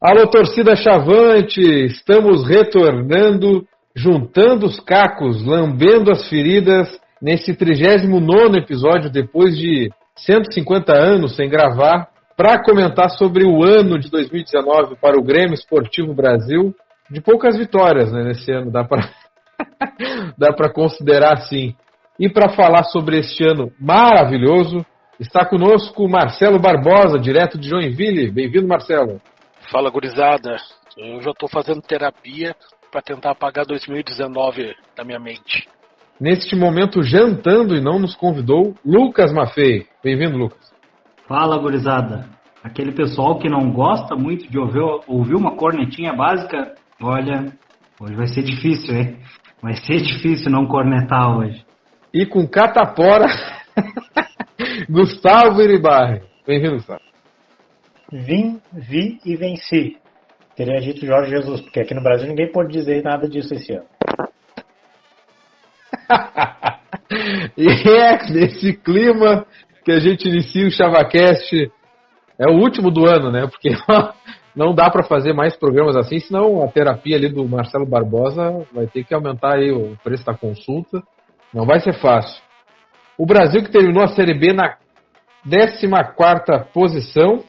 Alô, torcida chavante, estamos retornando, juntando os cacos, lambendo as feridas, nesse 39º episódio, depois de 150 anos sem gravar, para comentar sobre o ano de 2019 para o Grêmio Esportivo Brasil, de poucas vitórias, né, nesse ano, dá para considerar assim. E para falar sobre este ano maravilhoso, está conosco Marcelo Barbosa, direto de Joinville. Bem-vindo, Marcelo. Fala, gurizada. Eu já estou fazendo terapia para tentar apagar 2019 da minha mente. Neste momento, jantando e não nos convidou, Lucas Maffei. Bem-vindo, Lucas. Fala, gurizada. Aquele pessoal que não gosta muito de ouvir uma cornetinha básica, olha, hoje vai ser difícil, hein? Vai ser difícil não cornetar hoje. E com catapora, Gustavo Iribarri. Bem-vindo, Gustavo. Vim, vi e venci. Teria dito Jorge Jesus, porque aqui no Brasil ninguém pode dizer nada disso esse ano. E é nesse clima que a gente inicia o ChavaCast. É o último do ano, né? Porque não dá para fazer mais programas assim, senão a terapia ali do Marcelo Barbosa vai ter que aumentar aí o preço da consulta. Não vai ser fácil. O Brasil que terminou a Série B na 14ª posição,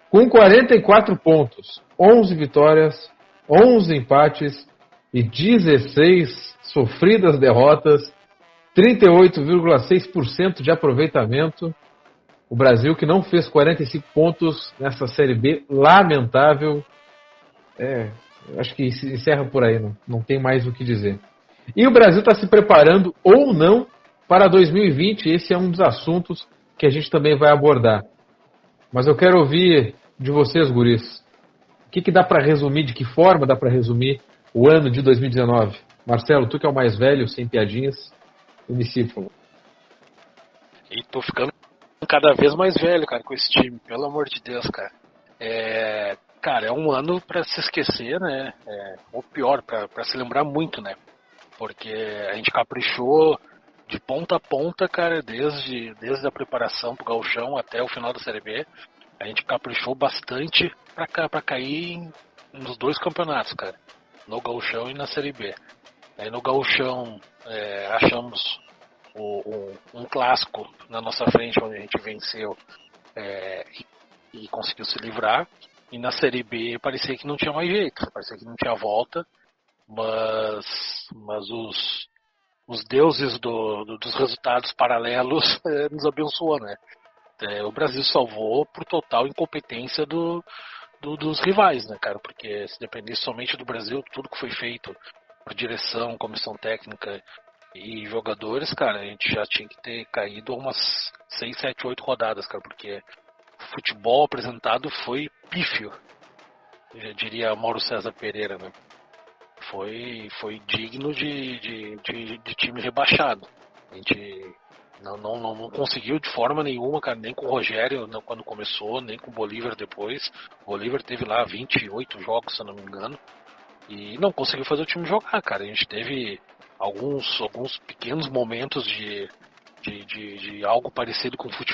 com 44 pontos, 11 vitórias, 11 empates e 16 sofridas derrotas, 38,6% de aproveitamento. O Brasil que não fez 45 pontos nessa Série B, lamentável. Acho que encerra por aí, não tem mais o que dizer. E o Brasil está se preparando ou não para 2020, esse é um dos assuntos que a gente também vai abordar. Mas eu quero ouvir de vocês, guris. O que dá para resumir, de que forma dá para resumir o ano de 2019? Marcelo, tu que é o mais velho, sem piadinhas, inicia, por favor. E tô ficando cada vez mais velho, cara, com esse time, pelo amor de Deus, cara. Cara, é um ano para se esquecer, né? Ou pior, para se lembrar muito, né? Porque a gente caprichou de ponta a ponta, cara, desde a preparação pro Gauchão até o final da Série B. A gente caprichou bastante pra cair nos dois campeonatos, cara. No Gauchão e na Série B. Aí no Gauchão achamos um clássico na nossa frente, onde a gente venceu e conseguiu se livrar. E na Série B parecia que não tinha mais jeito, parecia que não tinha volta. Mas os deuses dos resultados paralelos nos abençoou, né? O Brasil salvou por total incompetência dos rivais, né, cara? Porque se dependesse somente do Brasil, tudo que foi feito por direção, comissão técnica e jogadores, cara, a gente já tinha que ter caído umas 6, 7, 8 rodadas, cara, porque o futebol apresentado foi pífio, já diria Mauro César Pereira, né? Foi digno de time rebaixado. A gente não conseguiu de forma nenhuma, cara, nem com o Rogério quando começou, nem com o Bolívar depois. O Bolívar teve lá 28 jogos, se eu não me engano, e não conseguiu fazer o time jogar, cara. A gente teve alguns pequenos momentos de algo parecido com sem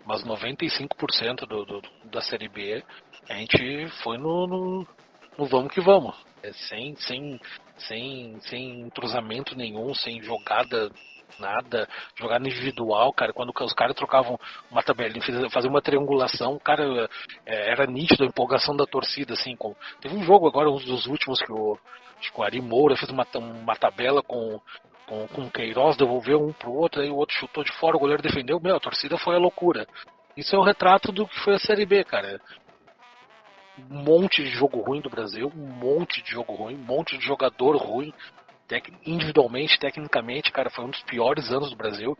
mas 95% da Série B a gente foi no vamos que vamos. Sem entrosamento nenhum, sem jogada nada, jogada individual, cara. Quando os caras trocavam uma tabelinha, faziam uma triangulação, cara, era nítido a empolgação da torcida, assim. Teve um jogo agora, um dos últimos, que o Ari Moura fez uma tabela com o Queiroz, devolveu um pro outro, aí o outro chutou de fora, o goleiro defendeu, a torcida foi a loucura. Isso é o retrato do que foi a Série B, cara. Um monte de jogo ruim do Brasil, um monte de jogador ruim, individualmente, tecnicamente, cara, foi um dos piores anos do Brasil.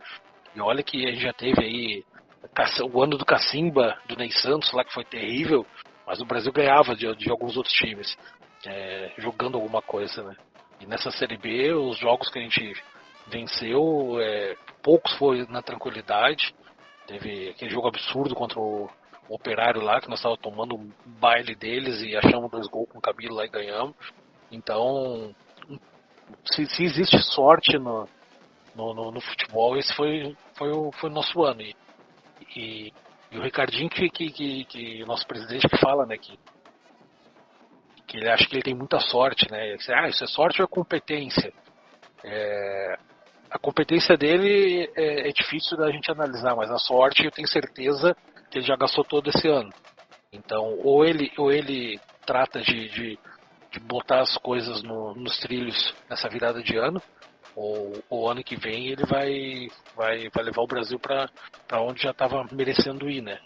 E olha que a gente já teve aí o ano do Cacimba, do Ney Santos lá, que foi terrível, mas o Brasil ganhava de alguns outros times, jogando alguma coisa, né? E nessa Série B, os jogos que a gente venceu, poucos foi na tranquilidade. Teve aquele jogo absurdo contra o Operário lá, que nós estávamos tomando um baile deles e achamos 2 gols com o Camilo lá e ganhamos. Então, se existe sorte no futebol, esse foi o nosso ano. E o Ricardinho, que o nosso presidente, que fala, né, que que ele acha que ele tem muita sorte, né? Isso é sorte ou é competência? A competência dele é difícil da gente analisar, mas a sorte eu tenho certeza que ele já gastou todo esse ano. Então, ou ele trata de botar as coisas nos trilhos nessa virada de ano, ou ano que vem ele vai levar o Brasil para onde já estava merecendo ir, né?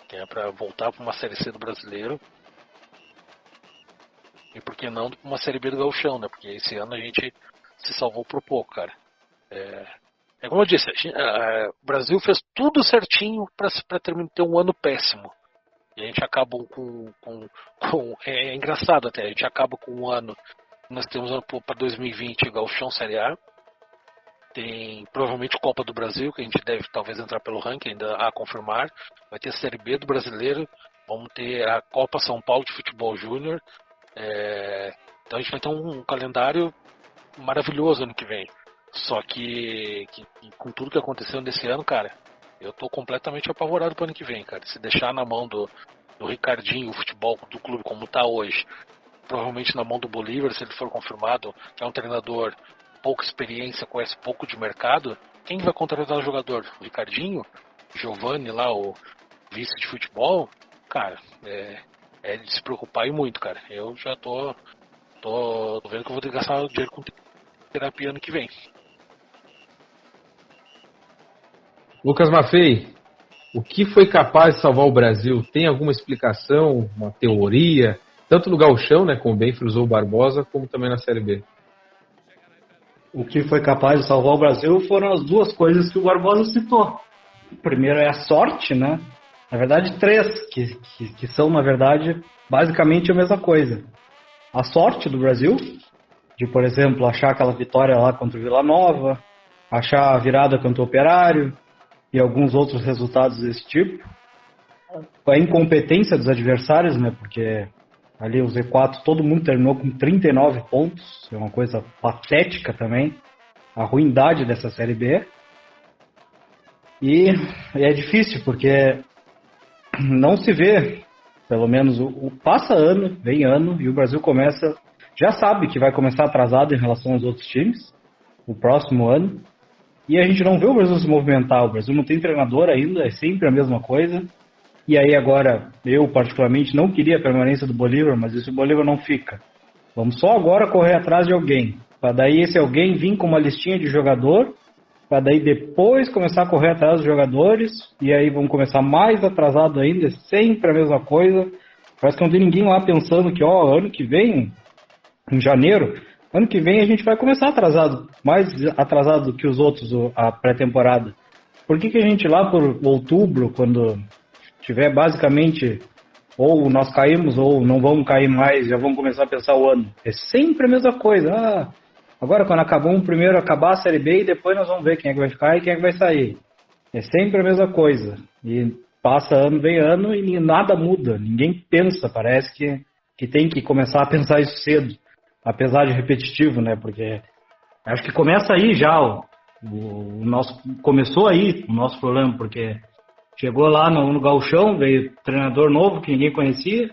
Que é para voltar para uma Série C do Brasileiro. E por que não uma Série B do Gauchão, né? Porque esse ano a gente se salvou por pouco, cara. Como eu disse, o Brasil fez tudo certinho para ter um ano péssimo. E a gente acaba é engraçado até, a gente acaba com um ano. Nós temos para 2020 Gauchão Série A. Tem provavelmente Copa do Brasil, que a gente deve talvez entrar pelo ranking, ainda a confirmar. Vai ter a Série B do Brasileiro. Vamos ter a Copa São Paulo de Futebol Júnior. Então a gente vai ter um calendário maravilhoso ano que vem. Só que com tudo que aconteceu nesse ano, cara, eu tô completamente apavorado pro ano que vem, cara. Se deixar na mão do Ricardinho o futebol do clube como tá hoje, provavelmente na mão do Bolívar, se ele for confirmado, que é um treinador pouca experiência, conhece pouco de mercado, quem vai contratar o jogador? O Ricardinho? Giovanni lá, o vice de futebol? Cara, é de se preocupar e muito, cara. Eu já tô vendo que eu vou ter que gastar dinheiro com terapia ano que vem. Lucas Maffei, o que foi capaz de salvar o Brasil? Tem alguma explicação, uma teoria? Tanto no Gauchão, né, como bem frisou o Barbosa, como também na Série B. O que foi capaz de salvar o Brasil foram as duas coisas que o Barbosa citou. O primeiro é a sorte, né? Na verdade, três, que são, na verdade, basicamente a mesma coisa. A sorte do Brasil, de, por exemplo, achar aquela vitória lá contra o Vila Nova, achar a virada contra o Operário e alguns outros resultados desse tipo. A incompetência dos adversários, né? Porque ali o Z4, todo mundo terminou com 39 pontos, é uma coisa patética também, a ruindade dessa Série B. E é difícil, porque não se vê, pelo menos passa ano, vem ano, e o Brasil já sabe que vai começar atrasado em relação aos outros times, o próximo ano, e a gente não vê o Brasil se movimentar, o Brasil não tem treinador ainda, é sempre a mesma coisa. E aí agora, eu particularmente não queria a permanência do Bolívar, mas esse Bolívar não fica. Vamos só agora correr atrás de alguém, para daí esse alguém vir com uma listinha de jogador, para daí depois começar a correr atrás dos jogadores, e aí vamos começar mais atrasado ainda, sempre a mesma coisa. Parece que não tem ninguém lá pensando que, ano que vem, em janeiro, ano que vem a gente vai começar atrasado, mais atrasado do que os outros, a pré-temporada. Por que a gente lá por outubro, quando tiver basicamente, ou nós caímos ou não vamos cair mais, já vamos começar a pensar o ano? É sempre a mesma coisa. Agora quando primeiro acabar a Série B e depois nós vamos ver quem é que vai ficar e quem é que vai sair. É sempre a mesma coisa. E passa ano, vem ano e nada muda. Ninguém pensa, parece que tem que começar a pensar isso cedo. Apesar de repetitivo, né? Porque acho que começa aí já começou aí o nosso problema, porque chegou lá no Gauchão, veio treinador novo que ninguém conhecia,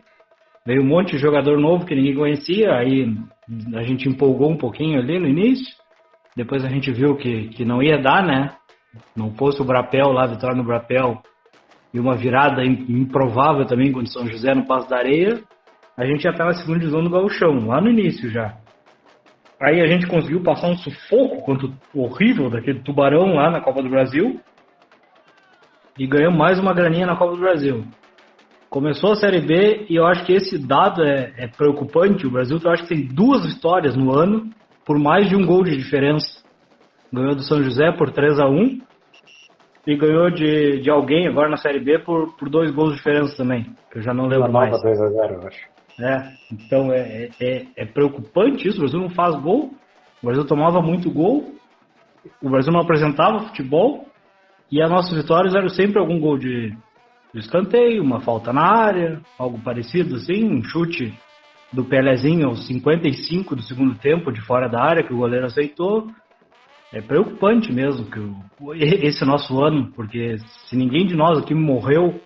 veio um monte de jogador novo que ninguém conhecia, aí a gente empolgou um pouquinho ali no início, depois a gente viu que não ia dar, né? Não fosse o Brapel lá, a vitória no Brapel, e uma virada improvável também contra o São José no Passo da Areia, a gente já estava na segunda divisão do Gauchão, lá no início já. Aí a gente conseguiu passar um sufoco contra o horrível daquele Tubarão lá na Copa do Brasil, e ganhamos mais uma graninha na Copa do Brasil. Começou a Série B e eu acho que esse dado é preocupante. O Brasil, eu acho que tem 2 vitórias no ano por mais de um gol de diferença. Ganhou do São José por 3-1 e ganhou de alguém agora na Série B por 2 gols de diferença também, que eu já não lembro mais. 2-0, eu acho. Então é preocupante isso. O Brasil não faz gol, o Brasil tomava muito gol, o Brasil não apresentava futebol. E as nossas vitórias eram sempre algum gol de escanteio, uma falta na área, algo parecido assim, um chute do Pelezinho aos 55 do segundo tempo de fora da área que o goleiro aceitou. É preocupante mesmo esse nosso ano, porque se ninguém de nós aqui morreu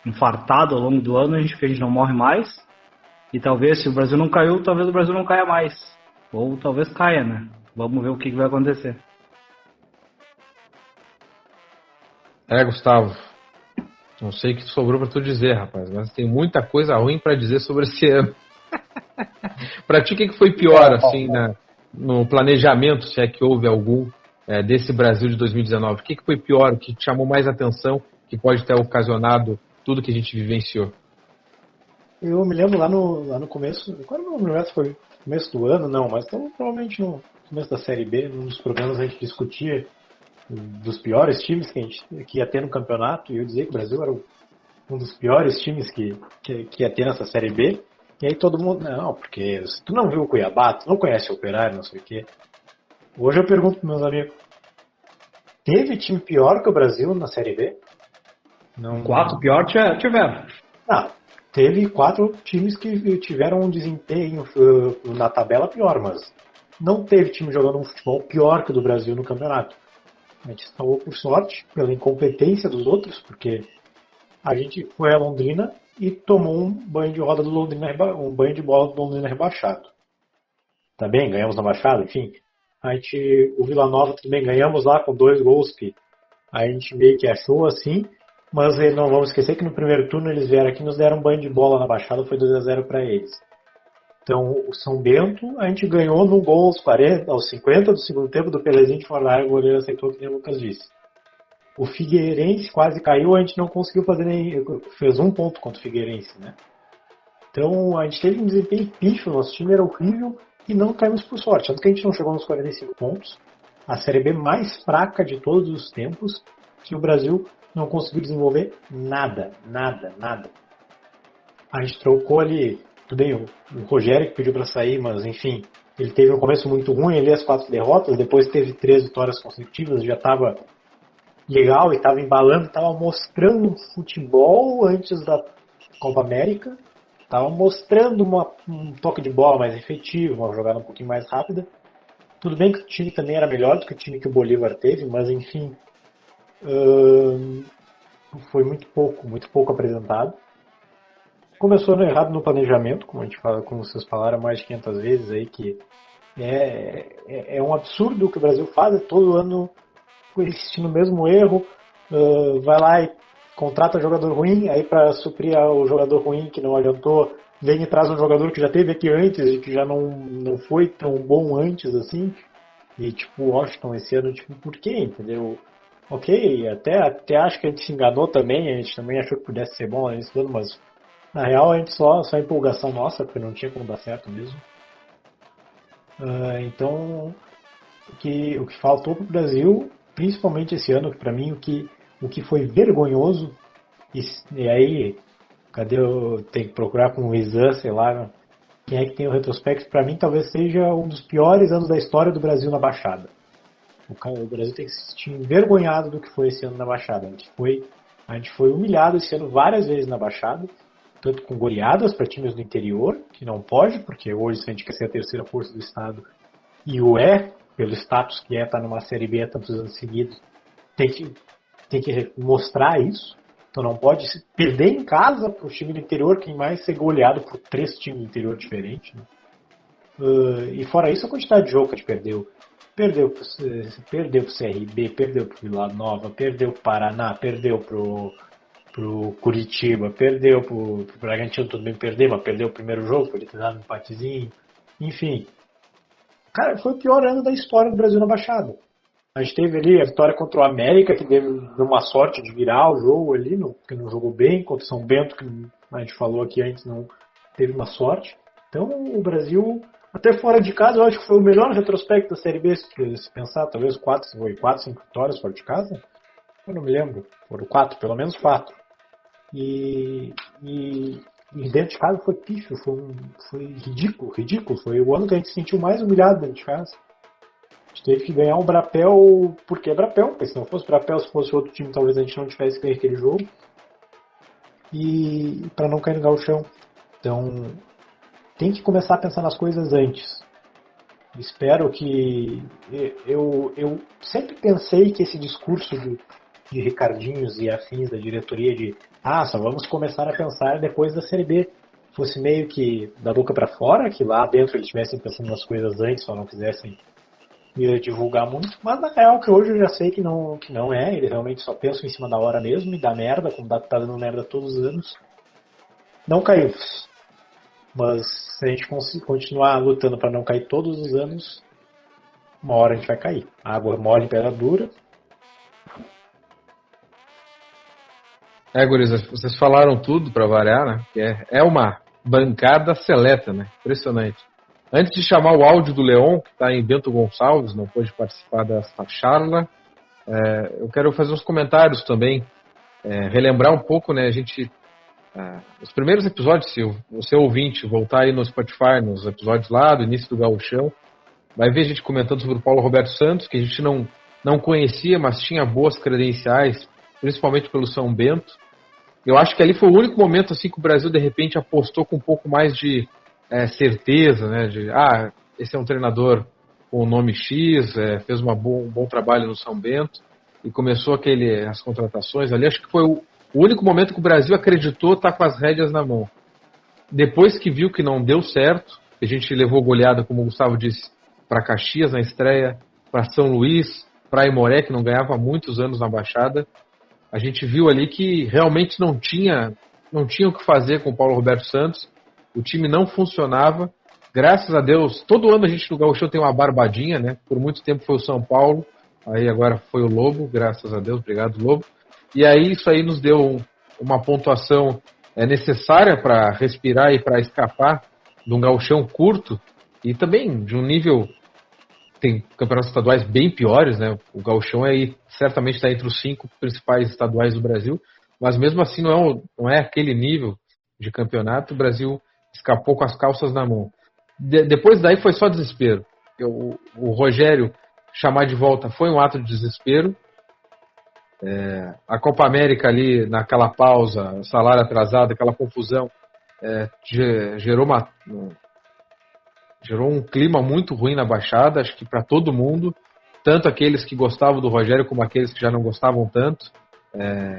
infartado ao longo do ano, a gente não morre mais. E talvez, se o Brasil não caiu, talvez o Brasil não caia mais. Ou talvez caia, né? Vamos ver o que vai acontecer. Gustavo, não sei o que sobrou pra tu dizer, rapaz, mas tem muita coisa ruim pra dizer sobre esse ano. Pra ti, o que foi pior, assim, no planejamento, se é que houve algum, desse Brasil de 2019? O que foi pior, o que te chamou mais atenção, que pode ter ocasionado tudo que a gente vivenciou? Eu me lembro lá no começo, agora não lembro se foi no começo do ano, não, mas então, provavelmente no começo da Série B, num dos programas a gente discutia dos piores times que ia ter no campeonato, e eu dizia que o Brasil era um dos piores times que ia ter nessa Série B, e aí todo mundo, não, porque se tu não viu o Cuiabá, tu não conhece o Operário, não sei o quê. Hoje eu pergunto pros meus amigos, teve time pior que o Brasil na Série B? Não. 4 pior tiveram. Ah, teve 4 times que tiveram um desempenho na tabela pior, mas não teve time jogando um futebol pior que o do Brasil no campeonato. A gente salvou por sorte, pela incompetência dos outros, porque a gente foi a Londrina e tomou um banho de roda do Londrina, um banho de bola do Londrina rebaixado. Tá bem, ganhamos na Baixada, enfim. O Vila Nova também ganhamos lá com 2 gols que a gente meio que achou assim, mas não vamos esquecer que no primeiro turno eles vieram aqui e nos deram um banho de bola na Baixada, foi 2-0 para eles. Então, o São Bento, a gente ganhou no gol aos 50 do segundo tempo do Pelezinho de fora da área, o goleiro aceitou, que nem o Lucas disse. O Figueirense quase caiu, a gente não conseguiu fazer fez 1 ponto contra o Figueirense, né? Então, a gente teve um desempenho pífio, nosso time era horrível e não caímos por sorte. Tanto que a gente não chegou nos 45 pontos. A Série B mais fraca de todos os tempos, que o Brasil não conseguiu desenvolver nada. A gente trocou ali, tudo bem, o Rogério que pediu para sair, mas enfim, ele teve um começo muito ruim, ele as 4 derrotas, depois teve 3 vitórias consecutivas, já estava legal e estava embalando, estava mostrando futebol antes da Copa América, estava mostrando um toque de bola mais efetivo, uma jogada um pouquinho mais rápida. Tudo bem que o time também era melhor do que o time que o Bolívar teve, mas enfim, foi muito pouco apresentado. Começou errado no planejamento, como a gente fala, como vocês falaram mais de 500 vezes aí, que é um absurdo o que o Brasil faz, todo ano insistindo no mesmo erro, vai lá e contrata jogador ruim, aí para suprir o jogador ruim que não adiantou, vem e traz um jogador que já teve aqui antes e que já não foi tão bom antes assim, e tipo o Washington esse ano, tipo, por quê, entendeu? Ok, até acho que a gente se enganou também, a gente também achou que pudesse ser bom nesse ano, mas na real a gente só empolgação nossa, porque não tinha como dar certo mesmo. Então, o que faltou para o Brasil, principalmente esse ano, para mim o que foi vergonhoso, e aí, tem que procurar com o Isan, sei lá, quem é que tem o retrospecto, para mim talvez seja um dos piores anos da história do Brasil na Baixada. O Brasil tem que se sentir envergonhado do que foi esse ano na Baixada. A gente foi humilhado esse ano várias vezes na Baixada, tanto com goleadas para times do interior, que não pode, porque hoje se a gente quer ser a terceira força do estado, e pelo status que tá numa Série B há tantos anos seguidos, tem que mostrar isso. Então não pode perder em casa para o time do interior, quem mais ser goleado por 3 times do interior diferentes. Né? E fora isso, a quantidade de jogo que a gente perdeu. Perdeu pro CRB, perdeu pro Vila Nova, perdeu pro Paraná, perdeu pro Curitiba, perdeu pro Bragantino, tudo bem perder, mas perdeu o primeiro jogo, podia ter dado um empatezinho. Enfim, cara, foi o pior ano da história do Brasil na Baixada. A gente teve ali a vitória contra o América, que deu uma sorte de virar o jogo ali, que não jogou bem, contra o São Bento, que a gente falou aqui antes, não teve uma sorte. Então o Brasil, até fora de casa, eu acho que foi o melhor retrospecto da Série B, se pensar, talvez 4, 5 vitórias fora de casa. Eu não me lembro, foram 4, pelo menos 4. E dentro de casa foi pífio, foi ridículo. Foi o ano que a gente se sentiu mais humilhado dentro de casa. A gente teve que ganhar um Brapel, porque é Brapel, porque se não fosse Brapel, se fosse outro time, talvez a gente não tivesse ganho aquele jogo. E para não cair no gauchão. Então, tem que começar a pensar nas coisas antes. Espero que... Eu sempre pensei que esse discurso de Ricardinhos e afins da diretoria só vamos começar a pensar depois da Série B, fosse meio que da boca para fora, que lá dentro eles estivessem pensando nas coisas antes, só não quisessem divulgar muito, mas na real que hoje eu já sei que não é, eles realmente só pensam em cima da hora mesmo e dá merda, como tá dando merda todos os anos. Não caímos, mas se a gente continuar lutando para não cair todos os anos, uma hora a gente vai cair. Água mole em pedra dura. Gurizas, vocês falaram tudo para variar, né? Que é uma bancada seleta, né? Impressionante. Antes de chamar o áudio do Leon, que está em Bento Gonçalves, não pôde participar dessa charla, eu quero fazer uns comentários também, relembrar um pouco, né? A gente, os primeiros episódios, se o seu ouvinte voltar aí no Spotify, nos episódios lá do início do Gauchão, vai ver a gente comentando sobre o Paulo Roberto Santos, que a gente não conhecia, mas tinha boas credenciais, principalmente pelo São Bento. Eu acho que ali foi o único momento assim que o Brasil de repente apostou com um pouco mais de certeza, né? De esse é um treinador com o nome X, fez um bom trabalho no São Bento e começou as contratações ali. Acho que foi o único momento que o Brasil acreditou estar com as rédeas na mão. Depois que viu que não deu certo, a gente levou goleada, como o Gustavo disse, para Caxias na estreia, para São Luís, para Aimoré, que não ganhava há muitos anos na Baixada. A gente viu ali que realmente não tinha o que fazer com o Paulo Roberto Santos. O time não funcionava. Graças a Deus, todo ano a gente no Gauchão tem uma barbadinha, né? Por muito tempo foi o São Paulo, aí agora foi o Lobo, graças a Deus, obrigado Lobo. E aí isso aí nos deu uma pontuação necessária para respirar e para escapar de um Gauchão curto e também de um nível. Tem campeonatos estaduais bem piores, né? O Gauchão certamente está entre os 5 principais estaduais do Brasil, mas mesmo assim não é aquele nível de campeonato. O Brasil escapou com as calças na mão. Depois daí foi só desespero. O Rogério chamar de volta foi um ato de desespero. A Copa América ali, naquela pausa, salário atrasado, aquela confusão, gerou um clima muito ruim na Baixada, acho que para todo mundo, tanto aqueles que gostavam do Rogério como aqueles que já não gostavam tanto.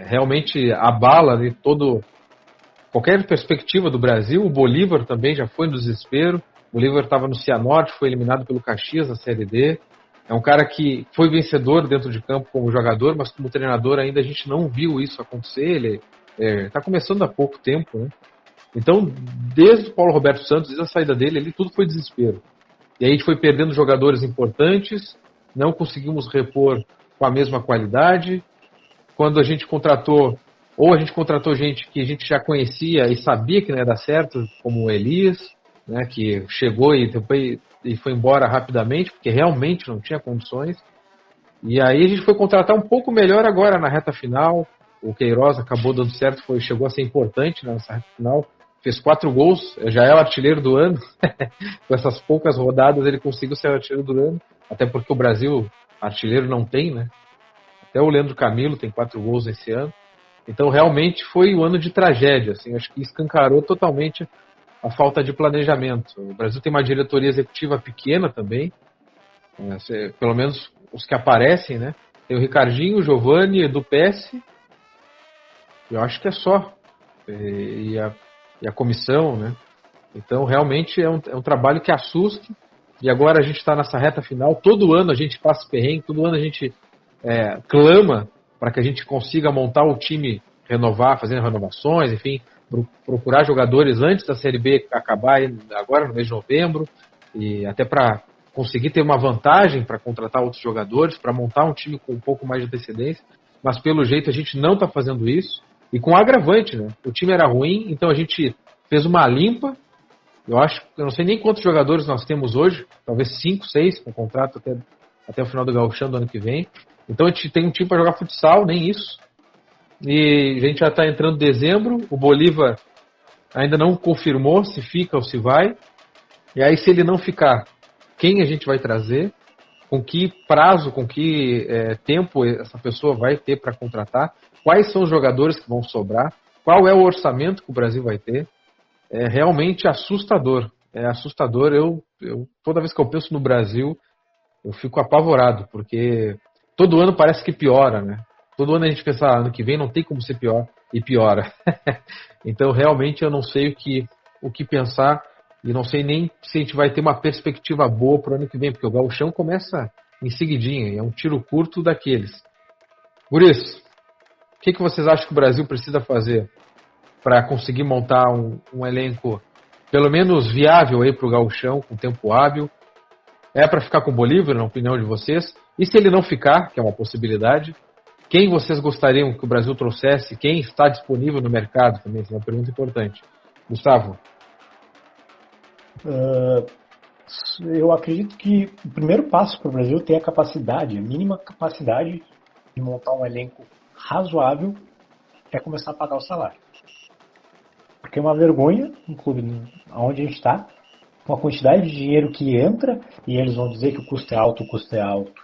Realmente abala ali qualquer perspectiva do Brasil. O Bolívar também já foi no desespero. O Bolívar estava no Cianorte, foi eliminado pelo Caxias na Série D. É um cara que foi vencedor dentro de campo como jogador, mas como treinador ainda a gente não viu isso acontecer. Ele está começando há pouco tempo, né? Então, desde o Paulo Roberto Santos, desde a saída dele, ali tudo foi desespero. E aí a gente foi perdendo jogadores importantes, não conseguimos repor com a mesma qualidade. Quando a gente contratou gente que a gente já conhecia e sabia que não ia dar certo, como o Elias, né, que chegou e foi embora rapidamente, porque realmente não tinha condições. E aí a gente foi contratar um pouco melhor agora na reta final. O Queiroz acabou dando certo, chegou a ser importante nessa reta final. Fez 4 gols, já é o artilheiro do ano. Com essas poucas rodadas ele conseguiu ser o artilheiro do ano. Até porque o Brasil, artilheiro não tem, né? Até o Leandro Camilo tem 4 gols esse ano. Então realmente foi um ano de tragédia. Assim, acho que escancarou totalmente a falta de planejamento. O Brasil tem uma diretoria executiva pequena também. Pelo menos os que aparecem, né? Tem o Ricardinho, o Giovani, Edu Pesce. Eu acho que é só. E a comissão, né? Então realmente é um trabalho que assusta. E agora a gente está nessa reta final. Todo ano a gente passa perrengue, todo ano a gente clama para que a gente consiga montar o time, fazendo renovações, enfim, procurar jogadores antes da Série B acabar agora no mês de novembro, e até para conseguir ter uma vantagem para contratar outros jogadores, para montar um time com um pouco mais de antecedência. Mas pelo jeito a gente não está fazendo isso. E com agravante, né? O time era ruim, então a gente fez uma limpa. Eu não sei nem quantos jogadores nós temos hoje, talvez 5, 6, com contrato até o final do Gauchão do ano que vem. Então a gente tem um time para jogar futsal, nem isso. E a gente já está entrando em dezembro, o Bolívar ainda não confirmou se fica ou se vai. E aí, se ele não ficar, quem a gente vai trazer? Com que prazo, com que tempo essa pessoa vai ter para contratar? Quais são os jogadores que vão sobrar? Qual é o orçamento que o Brasil vai ter? É realmente assustador. É assustador. Toda vez que eu penso no Brasil, eu fico apavorado, porque todo ano parece que piora, né? Todo ano a gente pensa, ano que vem não tem como ser pior, e piora. Então, realmente, eu não sei o que pensar e não sei nem se a gente vai ter uma perspectiva boa para o ano que vem, porque o Gauchão começa em seguidinha, e é um tiro curto daqueles. Por isso, o que vocês acham que o Brasil precisa fazer para conseguir montar um elenco pelo menos viável aí para o Gauchão, com tempo hábil? É para ficar com o Bolívar, na opinião de vocês? E se ele não ficar, que é uma possibilidade, quem vocês gostariam que o Brasil trouxesse? Quem está disponível no mercado também? Essa é uma pergunta importante. Gustavo? Eu acredito que o primeiro passo para o Brasil ter a capacidade, a mínima capacidade de montar um elenco razoável é começar a pagar o salário. Porque é uma vergonha um clube onde a gente está, com a quantidade de dinheiro que entra, e eles vão dizer que o custo é alto,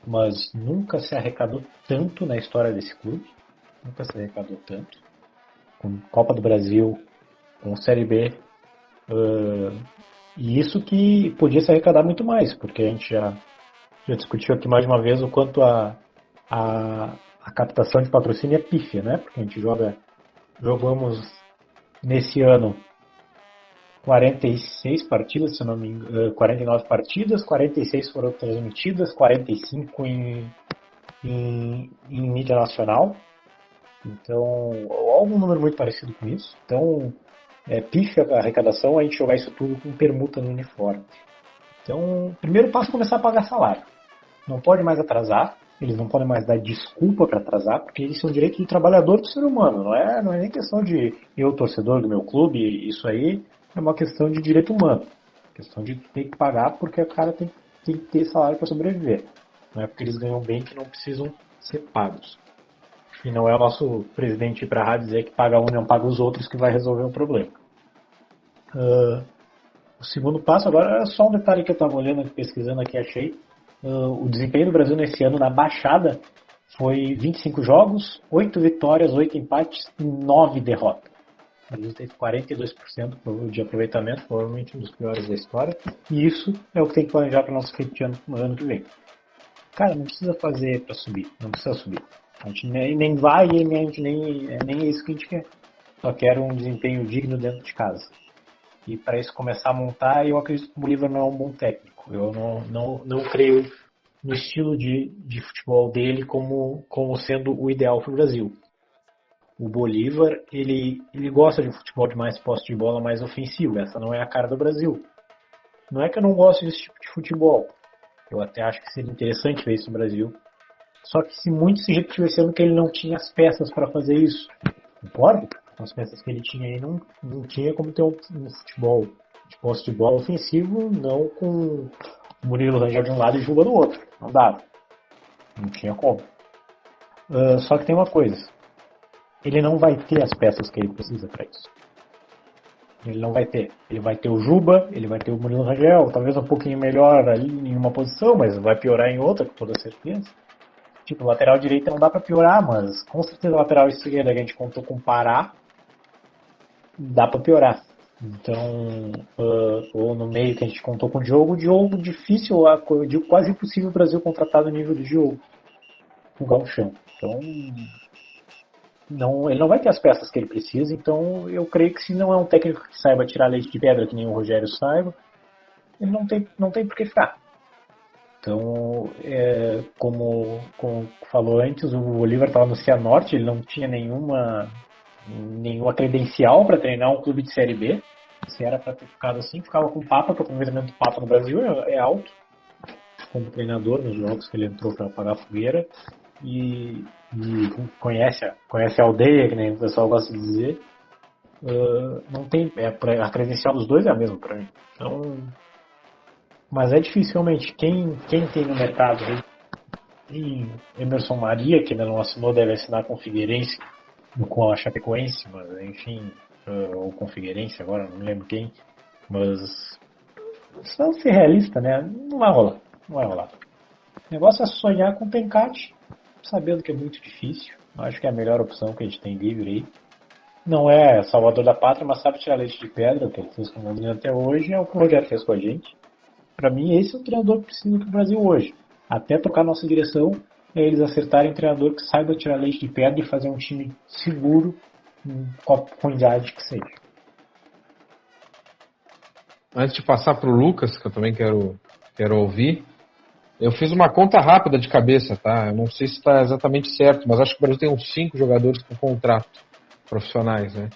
mas nunca se arrecadou tanto na história desse clube, nunca se arrecadou tanto, com Copa do Brasil, com Série B, e isso que podia se arrecadar muito mais, porque a gente já discutiu aqui mais uma vez o quanto a captação de patrocínio é pífia, né? Porque a gente jogamos nesse ano 46 partidas, se não me engano, 49 partidas, 46 foram transmitidas, 45 em mídia nacional. Então, algum número muito parecido com isso. Então, é pífia a arrecadação a gente jogar isso tudo com permuta no uniforme. Então, o primeiro passo é começar a pagar salário. Não pode mais atrasar, eles não podem mais dar desculpa para atrasar, porque isso é um direito do trabalhador do ser humano. Não é nem questão de eu, torcedor do meu clube, isso aí é uma questão de direito humano. Questão de ter que pagar porque o cara tem que ter salário para sobreviver. Não é porque eles ganham bem que não precisam ser pagos. E não é o nosso presidente ir para a rádio dizer que paga um e não paga os outros que vai resolver o problema. O segundo passo, agora é só um detalhe que eu estava olhando, pesquisando aqui, achei. O desempenho do Brasil nesse ano na baixada foi 25 jogos, 8 vitórias, 8 empates e 9 derrotas. O Brasil teve 42% de aproveitamento, provavelmente um dos piores da história. E isso é o que tem que planejar para o nosso equipe no ano que vem. Cara, não precisa fazer para subir, não precisa subir. A gente nem vai e nem é isso que a gente quer. Só quero um desempenho digno dentro de casa. E para isso começar a montar, eu acredito que o Bolívar não é um bom técnico. Eu não creio no estilo de futebol dele como sendo o ideal para o Brasil. O Bolívar, ele gosta de futebol de mais posse de bola, mais ofensivo. Essa não é a cara do Brasil. Não é que eu não gosto desse tipo de futebol. Eu até acho que seria interessante ver isso no Brasil. Só que se muito se repetiu esse ano que ele não tinha as peças para fazer isso. Concordo? As peças que ele tinha aí não tinha como ter um futebol de posse de bola ofensivo, não com o Murilo Rangel de um lado e Juba do outro. Não dava. Não tinha como. Só que tem uma coisa. Ele não vai ter as peças que ele precisa para isso. Ele não vai ter. Ele vai ter o Juba, ele vai ter o Murilo Rangel, talvez um pouquinho melhor ali em uma posição, mas vai piorar em outra, com toda certeza. Tipo, lateral direita não dá pra piorar, mas com certeza a lateral esquerda que a gente contou com Pará, dá pra piorar. Então, ou no meio que a gente contou com o Diogo difícil, eu digo quase impossível o Brasil contratar no nível do Diogo, o Gauchão. Então, ele não vai ter as peças que ele precisa, então eu creio que se não é um técnico que saiba tirar leite de pedra, que nem o Rogério saiba, ele não tem por que ficar. Então, como falou antes, o Bolívar estava no Cianorte, ele não tinha nenhuma credencial para treinar um clube de Série B. Se era para ter ficado assim, ficava com o Papa, porque o aproveitamento do Papa no Brasil é alto, como treinador nos jogos que ele entrou para apagar a fogueira. E conhece a aldeia, que nem o pessoal gosta de dizer. Não tem, a credencial dos dois é a mesma para mim. Então, mas é difícil realmente. Quem tem no mercado aí, Emerson Maria, que ainda não assinou, deve assinar com o Figueirense, com a Chapecoense, mas enfim, ou com o Figueirense agora, não me lembro quem, mas se não ser realista, né, não vai rolar. O negócio é sonhar com o Pencate, sabendo que é muito difícil. Acho que é a melhor opção que a gente tem livre aí. Não é salvador da pátria, mas sabe tirar leite de pedra. O que ele fez com o Londrina até hoje é o que o Rogério fez com a gente. Para mim, esse é o treinador que precisa do Brasil hoje. Até trocar nossa direção, é eles acertarem um treinador que saiba tirar leite de pedra e fazer um time seguro, com a quantidade que seja. antes de passar para o Lucas, que eu também quero ouvir, eu fiz uma conta rápida de cabeça, tá? Eu não sei se está exatamente certo, mas acho que o Brasil tem uns 5 jogadores com contrato profissionais, né?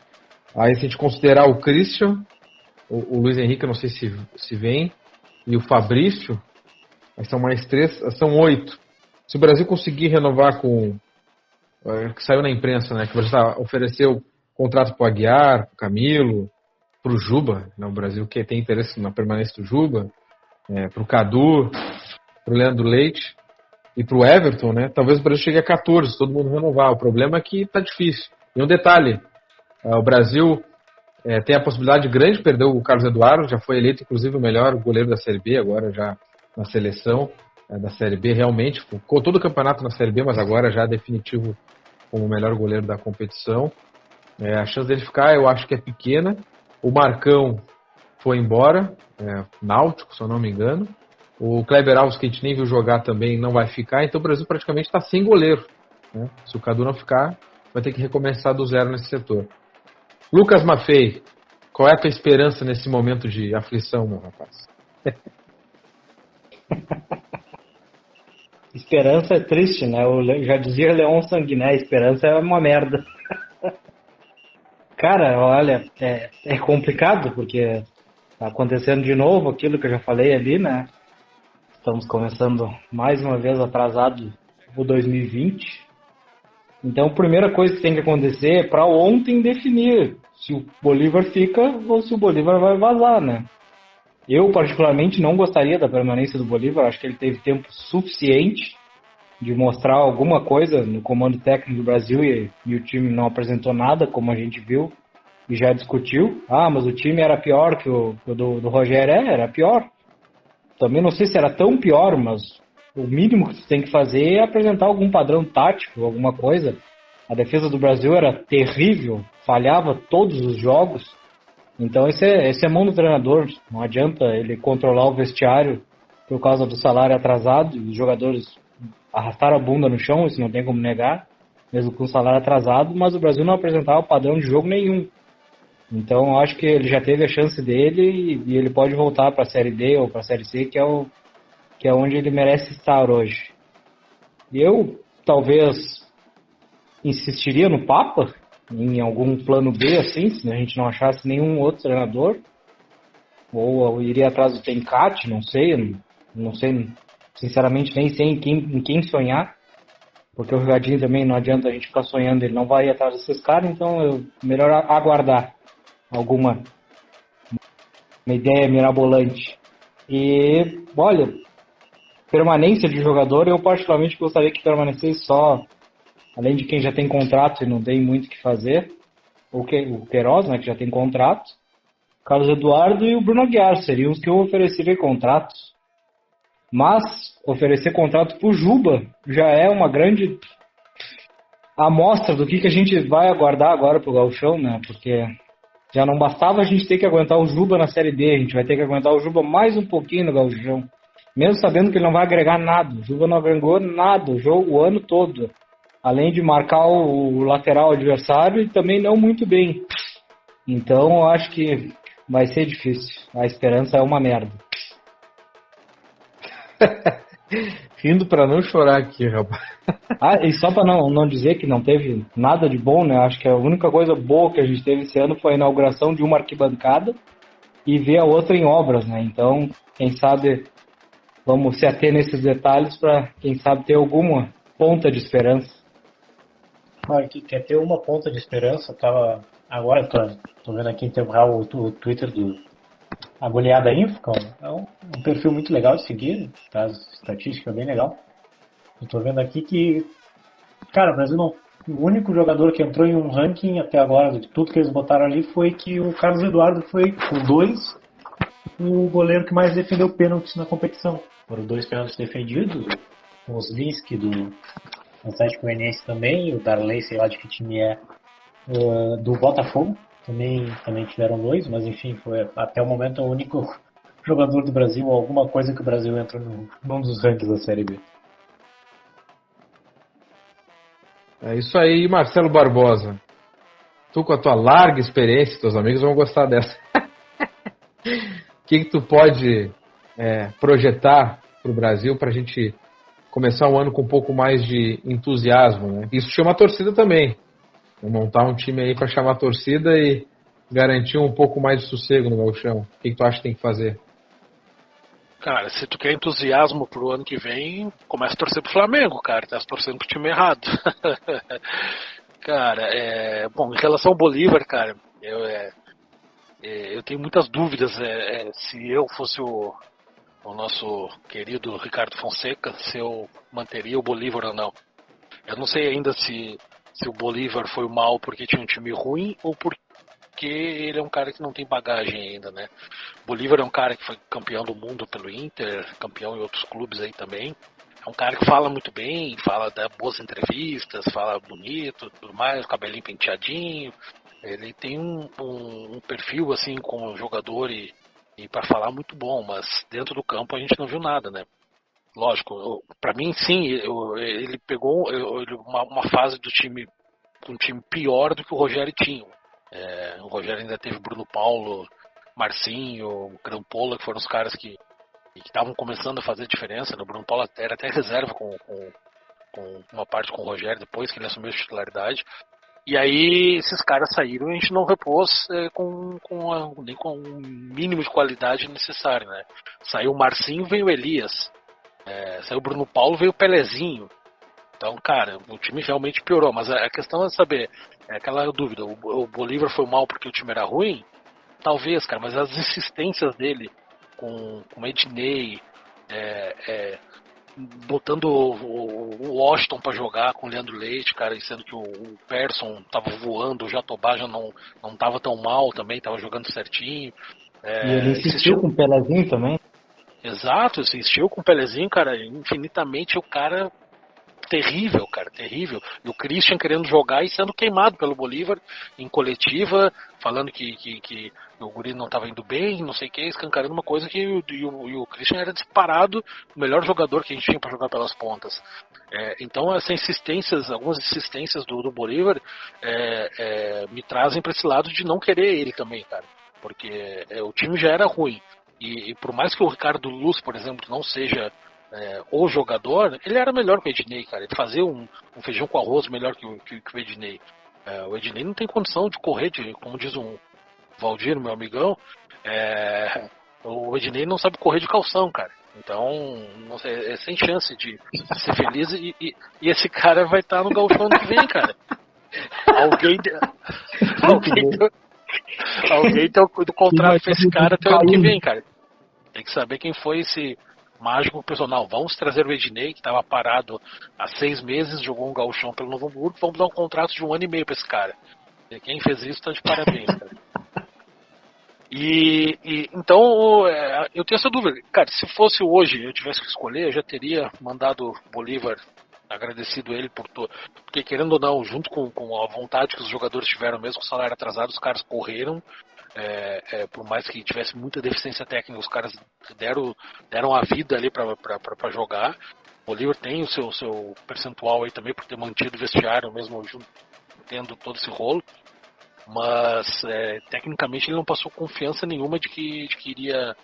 Aí se a gente considerar o Christian, o Luiz Henrique, eu não sei se vem, e o Fabrício, aí são mais 3, são 8. Se o Brasil conseguir renovar com... que saiu na imprensa, né? Que o Brasil ofereceu contrato para o Aguiar, para o Camilo, para o Juba, né? O Brasil que tem interesse na permanência do Juba, para o Cadu, para o Leandro Leite e para o Everton, né? Talvez o Brasil chegue a 14, todo mundo renovar. O problema é que está difícil. E um detalhe, o Brasil tem a possibilidade grande de perder o Carlos Eduardo, já foi eleito inclusive o melhor goleiro da Série B, agora já na seleção da Série B, realmente ficou todo o campeonato na Série B, mas agora já definitivo como o melhor goleiro da competição. A chance dele ficar, eu acho que é pequena. O Marcão foi embora, Náutico, se eu não me engano. O Kleber Alves, que a gente nem viu jogar também, não vai ficar. Então o Brasil praticamente está sem goleiro, né? Se o Cadu não ficar, vai ter que recomeçar do zero nesse setor. Lucas Maffei, qual é a tua esperança nesse momento de aflição, meu rapaz? Esperança é triste, né? Eu já dizia Leon Sanguiné, esperança é uma merda. Cara, olha, é complicado, porque tá acontecendo de novo aquilo que eu já falei ali, né? Estamos começando mais uma vez atrasado o 2020. Então, a primeira coisa que tem que acontecer é para ontem definir se o Bolívar fica ou se o Bolívar vai vazar, né? Eu, particularmente, não gostaria da permanência do Bolívar. Acho que ele teve tempo suficiente de mostrar alguma coisa no comando técnico do Brasil e o time não apresentou nada, como a gente viu e já discutiu. Mas o time era pior que o do Rogério. Era pior. Também não sei se era tão pior, mas o mínimo que você tem que fazer é apresentar algum padrão tático, alguma coisa. A defesa do Brasil era terrível, falhava todos os jogos. Então esse é mão do treinador. Não adianta ele controlar o vestiário por causa do salário atrasado e os jogadores arrastaram a bunda no chão, isso não tem como negar, mesmo com o salário atrasado, mas o Brasil não apresentava padrão de jogo nenhum. Então eu acho que ele já teve a chance dele e ele pode voltar para a Série D ou para a Série C, que é onde ele merece estar hoje. E eu talvez insistiria no Papa, em algum plano B, assim, se a gente não achasse nenhum outro treinador, ou eu iria atrás do Tencate, não sei, sinceramente nem sei em quem sonhar, porque o Jogadinho também não adianta a gente ficar sonhando, ele não vai ir atrás desses caras, então melhor aguardar alguma uma ideia mirabolante. E, olha, permanência de jogador, eu particularmente gostaria que permanecesse só, além de quem já tem contrato e não tem muito o que fazer, o Queiroz, né, que já tem contrato, Carlos Eduardo e o Bruno Aguiar seriam os que eu ofereceria contratos. Mas oferecer contrato pro Juba já é uma grande amostra do que a gente vai aguardar agora pro Gauchão, né? Porque já não bastava a gente ter que aguentar o Juba na Série D, a gente vai ter que aguentar o Juba mais um pouquinho no Gauchão. Mesmo sabendo que ele não vai agregar nada. O Juba não agregou nada o ano todo. Além de marcar o lateral adversário e também não muito bem. Então eu acho que vai ser difícil. A esperança é uma merda. Rindo pra não chorar aqui, rapaz. E só pra não dizer que não teve nada de bom, né? Acho que a única coisa boa que a gente teve esse ano foi a inauguração de uma arquibancada e ver a outra em obras, né? Então, quem sabe, vamos se ater nesses detalhes pra, quem sabe, ter alguma ponta de esperança. Olha, que quer ter uma ponta de esperança, agora tô vendo aqui em tempo real o Twitter do A Goleada Info, é um perfil muito legal de seguir, traz estatística bem legal. Eu tô vendo aqui que, cara, o Brasil não, o único jogador que entrou em um ranking até agora, de tudo que eles botaram ali, foi que o Carlos Eduardo foi, com 2, o goleiro que mais defendeu pênaltis na competição. Foram 2 pênaltis defendidos, o Oslinski do Atlético Goianiense também, e o Darley, sei lá de que time é, do Botafogo, também tiveram 2, mas enfim, foi até o momento o único jogador do Brasil, ou alguma coisa que o Brasil entrou num dos rankings da Série B. É isso aí, Marcelo Barbosa. Tu, com a tua larga experiência, teus amigos vão gostar dessa. que tu pode projetar para o Brasil para a gente começar o ano com um pouco mais de entusiasmo, né? Isso chama a torcida também. Vou montar um time aí para chamar a torcida e garantir um pouco mais de sossego no gauchão. O que tu acha que tem que fazer? Cara, se tu quer entusiasmo pro ano que vem, começa a torcer pro Flamengo, cara. Tá torcendo pro time errado. Cara, bom, em relação ao Bolívar, cara, eu tenho muitas dúvidas se eu fosse o nosso querido Ricardo Fonseca, se eu manteria o Bolívar ou não. Eu não sei ainda se o Bolívar foi mal porque tinha um time ruim ou porque ele é um cara que não tem bagagem ainda, né? Bolívar é um cara que foi campeão do mundo pelo Inter, campeão em outros clubes aí também. É um cara que fala muito bem, dá boas entrevistas, fala bonito, tudo mais, cabelinho penteadinho. Ele tem um perfil assim como jogador e para falar muito bom, mas dentro do campo a gente não viu nada, né? Lógico, para mim sim, ele pegou uma fase do time, um time pior do que o Rogério tinha. O Rogério ainda teve Bruno Paulo, Marcinho, Crampola, que foram os caras que estavam começando a fazer diferença. O Bruno Paulo era até reserva com uma parte com o Rogério depois que ele assumiu a titularidade. E aí esses caras saíram e a gente não repôs nem com o mínimo de qualidade necessário, né? Saiu o Marcinho, veio o Elias. Saiu o Bruno Paulo, veio o Pelezinho. Então, cara, o time realmente piorou. Mas a questão é saber, aquela dúvida, o Bolívar foi mal porque o time era ruim? Talvez, cara, mas as insistências dele com o Ednei, botando o Washington pra jogar com o Leandro Leite, cara, e sendo que o Persson tava voando, o Jatobá já não tava tão mal também, tava jogando certinho. E ele insistiu com o Pelezinho também. Exato, insistiu com o Pelezinho, cara, infinitamente o cara terrível, cara, terrível. E o Christian querendo jogar e sendo queimado pelo Bolívar em coletiva, falando que o guri não estava indo bem, não sei o que, escancarando uma coisa que o Christian era disparado o melhor jogador que a gente tinha para jogar pelas pontas. Então essas insistências, algumas insistências do Bolívar me trazem para esse lado de não querer ele também, cara, porque o time já era ruim. E por mais que o Ricardo Luz, por exemplo, não seja o jogador, ele era melhor que o Ednei, cara. Ele fazia um feijão com arroz melhor que o Ednei. O Ednei não tem condição de correr, como diz um Valdir, meu amigão. O Ednei não sabe correr de calção, cara. Então, não sei, sem chance de ser feliz. E esse cara vai estar no gauchão ano que vem, cara. Alguém tem o contrato pra esse cara até o ano que vem, cara. Tem que saber quem foi esse mágico personal. Vamos trazer o Ednei, que estava parado há 6 meses, jogou um gauchão pelo Novo Hamburgo, vamos dar um contrato de 1 ano e meio para esse cara. E quem fez isso está de parabéns, cara. Então, eu tenho essa dúvida. Cara, se fosse hoje, eu tivesse que escolher, eu já teria mandado o Bolívar, agradecido ele por tudo. Porque, querendo ou não, junto com a vontade que os jogadores tiveram, mesmo com o salário atrasado, os caras correram. Por mais que tivesse muita deficiência técnica, os caras deram a vida ali para jogar. O Bolívar tem o seu percentual aí também por ter mantido o vestiário, mesmo tendo todo esse rolo. Mas tecnicamente ele não passou confiança nenhuma de que iria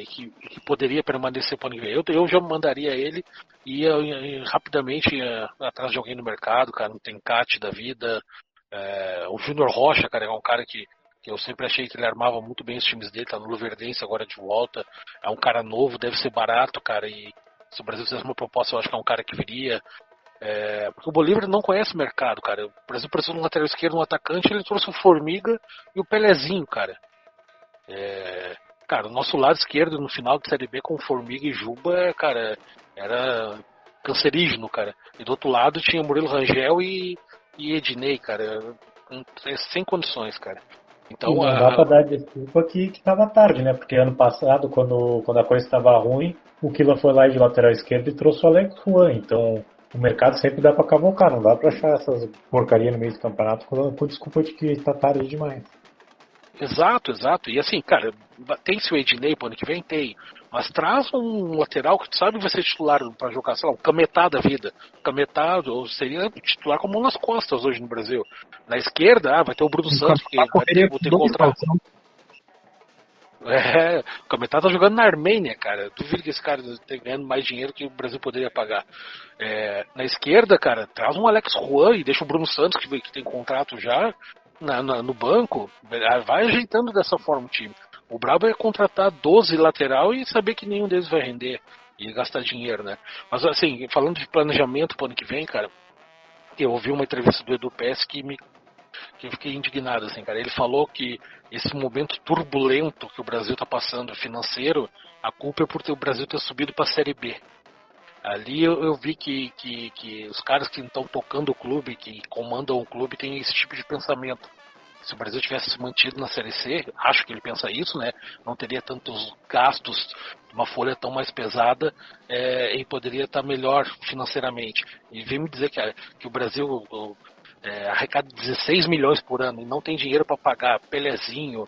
que poderia permanecer para o ano que vem. Eu já mandaria ele e ia rapidamente atrás de alguém no mercado, cara, no Tencate da vida. O Júnior Rocha, cara, é um cara que eu sempre achei que ele armava muito bem os times dele, tá no Luverdense agora de volta, é um cara novo, deve ser barato, cara, e se o Brasil fizesse uma proposta, eu acho que é um cara que viria, porque o Bolívar não conhece o mercado, cara. O Brasil precisa de um lateral esquerdo, um atacante, ele trouxe o Formiga e o Pelezinho, cara. Cara, o nosso lado esquerdo no final de Série B com o Formiga e Juba, cara, era cancerígeno, cara, e do outro lado tinha Murilo Rangel e Ednei, cara, sem condições, cara. Então, não dá pra dar desculpa que tava tarde, né? Porque ano passado, quando a coisa estava ruim, o Quila foi lá de lateral esquerdo e trouxe o Alex Juan. Então, o mercado sempre dá pra cavocar, não dá pra achar essas porcaria no meio do campeonato com desculpa de que tá tarde demais. Exato. E assim, cara, tem-se o Ednei pro ano que vem? Tem. Mas traz um lateral que tu sabe vai ser titular pra jogar, sei lá, um Cametá da vida. Cametá seria titular com a mão nas costas hoje no Brasil. Na esquerda, vai ter o Bruno Santos, porque vai ter contrato. O Cametá tá jogando na Armênia, cara. Duvido que esse cara esteja ganhando mais dinheiro que o Brasil poderia pagar. Na esquerda, cara, traz um Alex Juan e deixa o Bruno Santos, que tem contrato já, no banco. Vai ajeitando dessa forma o time. O brabo é contratar 12 lateral e saber que nenhum deles vai render e gastar dinheiro, né? Mas assim, falando de planejamento pro ano que vem, cara, eu ouvi uma entrevista do Edu Pesce que eu fiquei indignado, assim, cara. Ele falou que esse momento turbulento que o Brasil tá passando financeiro, a culpa é por o Brasil ter subido pra Série B. Ali eu vi que os caras que estão tocando o clube, que comandam o clube, têm esse tipo de pensamento. Se o Brasil tivesse se mantido na Série C, acho que ele pensa isso, né? Não teria tantos gastos, uma folha tão mais pesada, e poderia estar melhor financeiramente. E vem me dizer que o Brasil arrecada 16 milhões por ano e não tem dinheiro para pagar Pelezinho,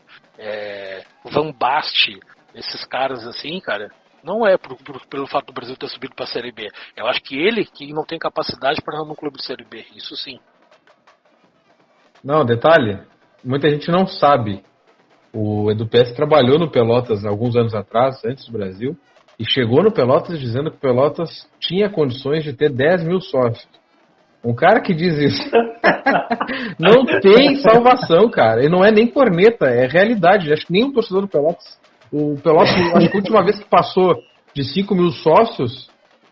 Van Basten, esses caras assim, cara. Não é pelo fato do Brasil ter subido para a Série B. Eu acho que ele que não tem capacidade para estar no clube de Série B. Isso sim. Não, detalhe, muita gente não sabe. O Edu Pesce trabalhou no Pelotas alguns anos atrás, antes do Brasil, e chegou no Pelotas dizendo que o Pelotas tinha condições de ter 10 mil sócios. Um cara que diz isso não tem salvação, cara. Ele não é nem corneta, é realidade. Acho que nem um torcedor do Pelotas. O Pelotas, acho que a última vez que passou de 5 mil sócios,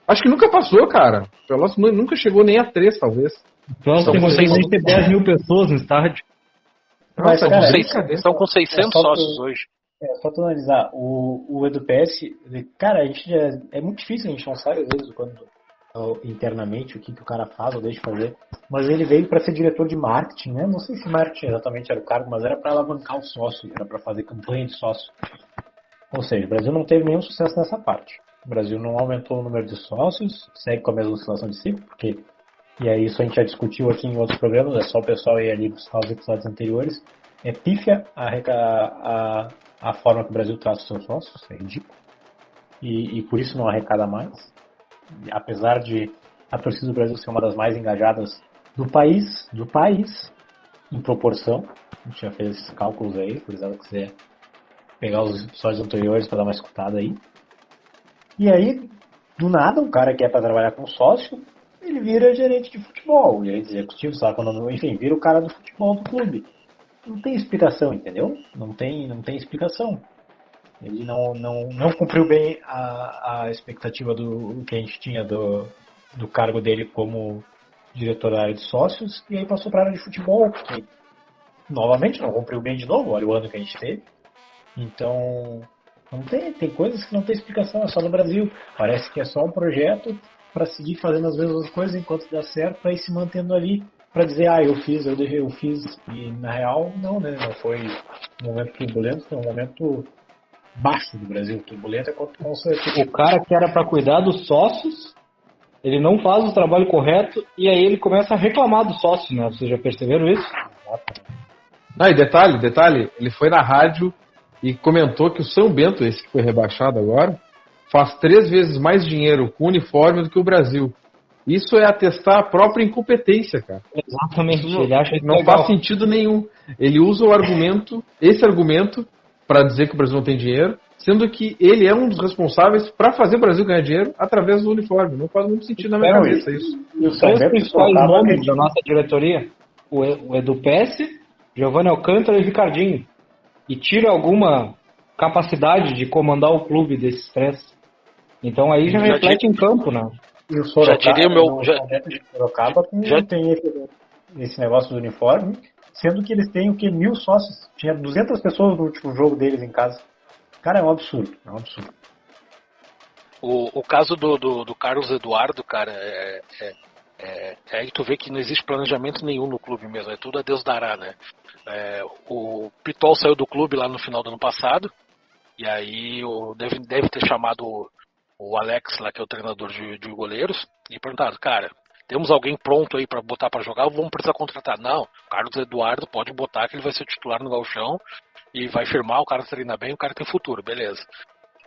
acho que nunca passou, cara. O Pelotas nunca chegou nem a 3, talvez. Então tem que ter 10 mil pessoas no estádio. Mas, Nossa, cara, estão com 600 sócios hoje. Só tu analisar, o Edu PS, cara, a gente é muito difícil, a gente não sabe às vezes internamente o que o cara faz ou deixa de fazer, mas ele veio para ser diretor de marketing, né? Não sei se marketing exatamente era o cargo, mas era para alavancar o sócio, era para fazer campanha de sócio. Ou seja, o Brasil não teve nenhum sucesso nessa parte. O Brasil não aumentou o número de sócios, segue com a mesma oscilação de ciclo, porque, e aí isso a gente já discutiu aqui em outros programas, é só o pessoal ir ali buscar os episódios anteriores. É pífia a forma que o Brasil trata os seus sócios, é ridículo. E por isso não arrecada mais. Apesar de a torcida do Brasil ser uma das mais engajadas do país, em proporção. A gente já fez esses cálculos aí, por exemplo, que você pegar os episódios anteriores para dar uma escutada aí. E aí, do nada, um cara que é para trabalhar com sócio, ele vira gerente de futebol, gerente executivo, sabe quando, enfim, vira o cara do futebol do clube. Não tem explicação, entendeu? Não tem explicação. Ele não cumpriu bem a expectativa do que a gente tinha do cargo dele como diretor da área de sócios, e aí passou para a área de futebol, que novamente não cumpriu bem de novo, olha o ano que a gente teve. Então, não tem coisas que não tem explicação, é só no Brasil. Parece que é só um projeto para seguir fazendo as mesmas coisas enquanto dá certo, para ir se mantendo ali, para dizer, eu fiz, e na real, não, né? Não foi um momento turbulento, foi um momento baixo do Brasil. Turbulento é quanto o cara que era para cuidar dos sócios, ele não faz o trabalho correto e aí ele começa a reclamar dos sócios, né? Vocês já perceberam isso? Não, e detalhe, ele foi na rádio e comentou que o São Bento, esse que foi rebaixado agora, faz 3 vezes mais dinheiro com uniforme do que o Brasil. Isso é atestar a própria incompetência, cara. Exatamente. Ele acha não faz sentido nenhum. Ele usa esse argumento, para dizer que o Brasil não tem dinheiro, sendo que ele é um dos responsáveis para fazer o Brasil ganhar dinheiro através do uniforme. Não faz muito sentido na minha cabeça isso. E os 3 principais nomes da nossa diretoria, o Edu Pesce, Giovanni Alcântara e Ricardinho. E tira alguma capacidade de comandar o clube desses 3. Então aí já reflete em campo, né? E o Sorocaba, não tem esse negócio do uniforme, sendo que eles têm 1.000 sócios. Tinha 200 pessoas no último jogo deles em casa. Cara, é um absurdo. O caso do Carlos Eduardo, cara, aí tu vê que não existe planejamento nenhum no clube mesmo, é tudo a Deus dará, né? O Pitol saiu do clube lá no final do ano passado, e aí deve ter chamado o Alex lá, que é o treinador de goleiros, e perguntado, cara, temos alguém pronto aí pra botar pra jogar ou vamos precisar contratar? Não, o Carlos Eduardo pode botar que ele vai ser titular no gauchão e vai firmar, o cara treina bem, o cara tem futuro, beleza.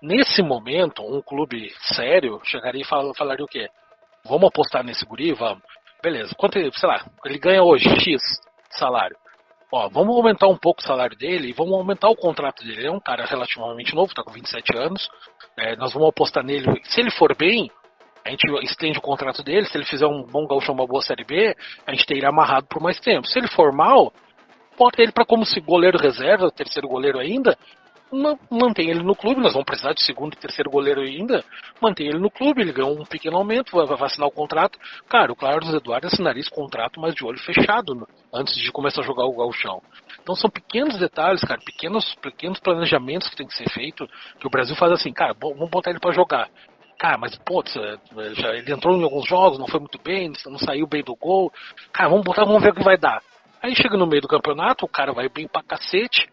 Nesse momento, um clube sério chegaria e falaria o quê? Vamos apostar nesse guri? Vamos. Beleza, quanto, sei lá, ele ganha hoje X salário. ó, vamos aumentar um pouco o salário dele e vamos aumentar o contrato dele. Ele é um cara relativamente novo, tá com 27 anos. Nós vamos apostar nele. Se ele for bem, a gente estende o contrato dele. Se ele fizer um bom gauchão, uma boa Série B, a gente tem ele amarrado por mais tempo. Se ele for mal, bota ele para como se goleiro reserva, terceiro goleiro ainda. Mantém ele no clube, nós vamos precisar de segundo e terceiro goleiro ainda. Mantém ele no clube, ele ganhou um pequeno aumento, vai assinar o contrato. Cara, o Carlos Eduardo assinaria esse contrato, mas de olho fechado, antes de começar a jogar o gauchão. Então são pequenos detalhes, cara, pequenos planejamentos que tem que ser feito, que o Brasil faz assim, cara, vamos botar ele para jogar. Cara, mas putz, ele entrou em alguns jogos, não foi muito bem, não saiu bem do gol. Cara, vamos ver o que vai dar. Aí chega no meio do campeonato, o cara vai bem pra cacete.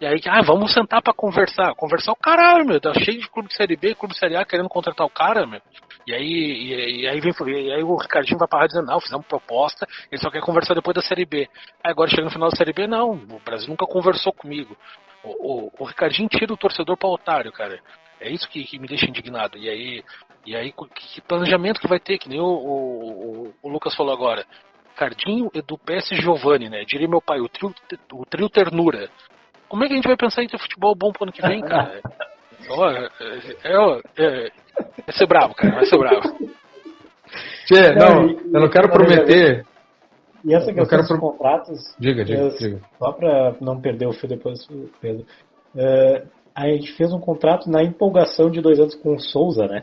E aí, vamos sentar pra conversar. Conversar o caralho, meu. Tá cheio de clube de Série B, clube de Série A querendo contratar o cara, meu. E aí o Ricardinho vai parar dizendo, não, fizemos proposta, ele só quer conversar depois da Série B. Aí agora chega no final da Série B, não, o Brasil nunca conversou comigo. O Ricardinho tira o torcedor pra otário, cara. É isso que me deixa indignado. E aí que planejamento que vai ter, que nem o Lucas falou agora. Ricardinho, Edu Pesce e Giovani, né? Diria meu pai, o trio ternura. Como é que a gente vai pensar em ter futebol bom pro ano que vem, cara? Vai ser bravo, cara, vai ser bravo. Tchê, eu não quero prometer. E essa questão dos contratos... Diga. Só para não perder o fio depois, Pedro. A gente fez um contrato na empolgação de 2 anos com o Souza, né?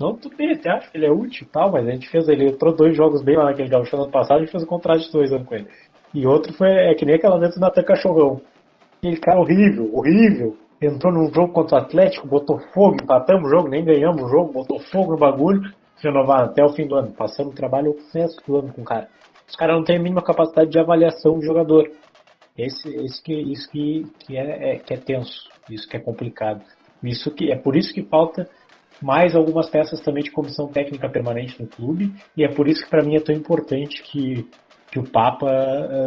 Não, tudo bem, até acho que ele é útil e tal, mas a gente fez, ele entrou 2 jogos bem lá naquele gauchão ano passado, a gente fez um contrato de 2 anos com ele. E outro é que nem aquela dentro do Natan Cachorrão. Aquele cara horrível. Entrou num jogo contra o Atlético, botou fogo, empatamos o jogo, nem ganhamos o jogo, botou fogo no bagulho, renovaram até o fim do ano. Passamos o trabalho o resto do ano com o cara. Os caras não têm a mínima capacidade de avaliação do jogador. Isso que é tenso, isso que é complicado. É por isso que falta mais algumas peças também de comissão técnica permanente no clube, e é por isso que para mim é tão importante que o Papa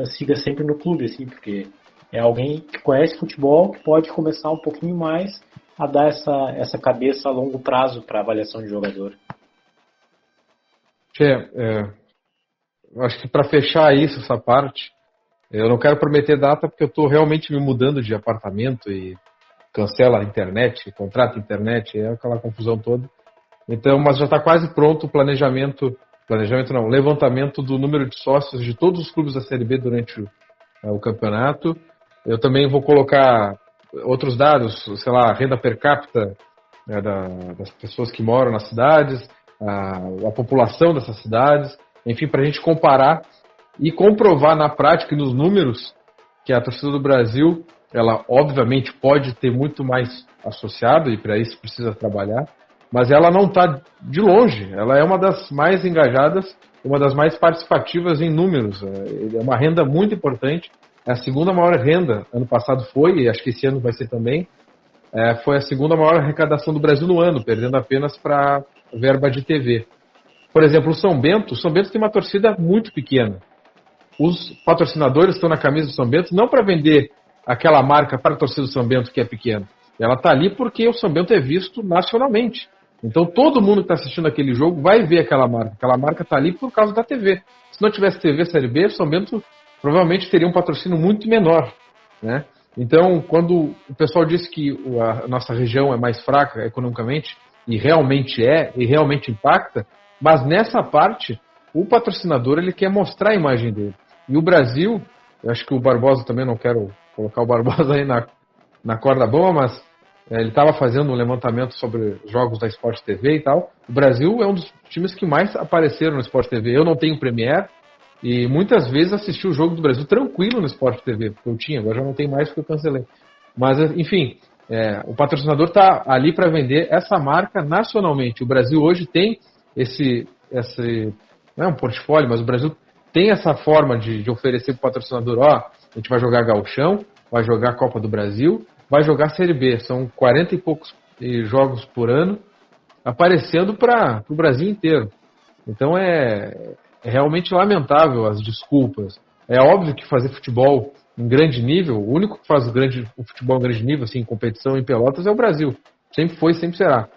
siga sempre no clube, assim, porque é alguém que conhece futebol, que pode começar um pouquinho mais a dar essa cabeça a longo prazo para avaliação de jogador. Acho que para fechar essa parte, eu não quero prometer data porque eu estou realmente me mudando de apartamento e cancela a internet, contrata a internet, é aquela confusão toda. Então, mas já está quase pronto o levantamento do número de sócios de todos os clubes da Série B durante o campeonato. Eu também vou colocar outros dados, sei lá, a renda per capita, né, das pessoas que moram nas cidades, a população dessas cidades, enfim, para a gente comparar e comprovar na prática e nos números que a torcida do Brasil, ela obviamente pode ter muito mais associado, e para isso precisa trabalhar, mas ela não está de longe, ela é uma das mais engajadas, uma das mais participativas em números, é uma renda muito importante. A segunda maior renda, ano passado foi, e acho que esse ano vai ser também, foi a segunda maior arrecadação do Brasil no ano, perdendo apenas para verba de TV. Por exemplo, o São Bento tem uma torcida muito pequena. Os patrocinadores estão na camisa do São Bento não para vender aquela marca para a torcida do São Bento que é pequena. Ela está ali porque o São Bento é visto nacionalmente. Então todo mundo que está assistindo aquele jogo vai ver aquela marca. Aquela marca está ali por causa da TV. Se não tivesse TV Série B, o São Bento provavelmente teria um patrocínio muito menor, né? Então, quando o pessoal diz que a nossa região é mais fraca economicamente, e realmente impacta, mas nessa parte, o patrocinador ele quer mostrar a imagem dele. E o Brasil, eu acho que o Barbosa também, não quero colocar o Barbosa aí na corda bamba, mas ele estava fazendo um levantamento sobre jogos da Sport TV e tal. O Brasil é um dos times que mais apareceram no Sport TV. Eu não tenho Premiere, e muitas vezes assisti o jogo do Brasil tranquilo no Sport TV, porque eu tinha, agora já não tem mais porque eu cancelei. Mas, enfim, o patrocinador está ali para vender essa marca nacionalmente. O Brasil hoje tem esse não é um portfólio, mas o Brasil tem essa forma de oferecer para o patrocinador, a gente vai jogar Gauchão, vai jogar Copa do Brasil, vai jogar Série B. São 40 e poucos jogos por ano aparecendo para o Brasil inteiro. Então é realmente lamentável as desculpas. É óbvio que fazer futebol em grande nível, o único que faz o futebol em grande nível, assim, em competição em Pelotas, é o Brasil. Sempre foi, sempre será.